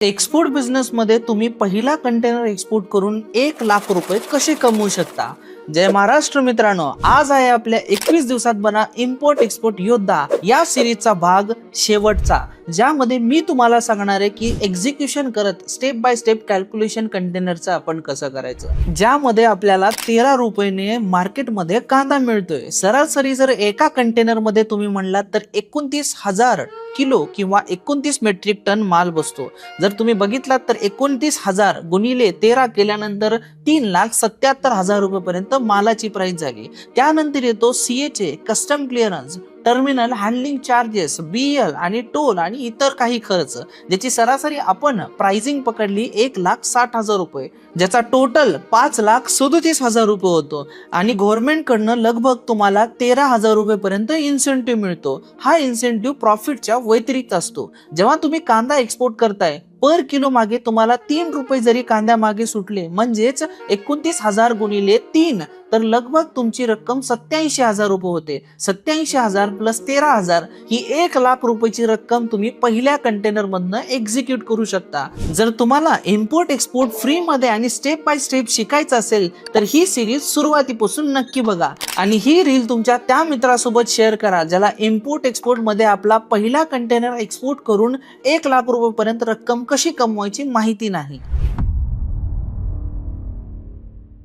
Export बिझनेसमध्ये तुम्ही पहिला कंटेनर एक्सपोर्ट करून 1,00,000 रुपये कसे कमवू शकता। जय महाराष्ट्र मित्रांनो, आज आहे आपल्या 21 दिवसात बना इम्पोर्ट एक्सपोर्ट योद्धा या सिरीजचा भाग शेवटचा, ज्यामध्ये मी तुम्हाला सांगणार आहे की एक्झिक्युशन करत स्टेप बाय स्टेप कॅल्क्युलेशन कंटेनरचं आपण कसं करायचं, ज्यामध्ये आपल्याला 13 रुपयाने मार्केटमध्ये कांदा मिळतोय। सरासरी जर एका कंटेनर मध्ये तुम्ही म्हणलात तर 29,000 किलो किंवा 29 मेट्रिक टन माल बसतो। जर तुम्ही बघितलात तर 29,000 गुणिले 13 केल्यानंतर 3,77,000 रुपये पर्यंत मालाची प्राइस झाली। त्यानंतर येतो CHA, custom clearance, terminal handling charges, BL आणि टोल आणि इतर काही खर्च, ज्याची सरासरी आपण प्राइसिंग पकडली 1,60,000 रुपये, ज्याचा टोटल 5,37,000 रुपये होतो। आणि गव्हर्नमेंट कडनं लगभग तुम्हाला 13,000 रुपये पर्यंत इन्सेंटिव्ह मिळतो। हा इन्सेंटिव्ह प्रॉफिटच्या व्यतिरिक्त असतो। जेव्हा तुम्ही कांदा एक्सपोर्ट करताय, पर किलो मागे तुम्हाला 3 रुपये जरी कांद्या मागे सुटले, म्हणजेच 29,000 गुणिले 3 तर लगभग तुमची रक्कम 87,000 रुपये होते। 87,000 प्लस 13,000 ही 1,00,000 रुपयाची रक्कम तुम्ही पहिल्या कंटेनर मधनं एक्झिक्यूट करू शकता। जर तुम्हाला इम्पोर्ट एक्सपोर्ट फ्री मध्ये आणि स्टेप बाय स्टेप शिकायचं असेल तर ही सिरीज सुरुवातीपासून नक्की बघा आणि ही रील तुमच्या त्या मित्रासोबत शेअर करा ज्याला इम्पोर्ट एक्सपोर्ट मध्ये आपला पहिला कंटेनर एक्सपोर्ट करून 1,00,000 रुपये पर्यंत रक्कम कशी कमवायची माहिती नाही।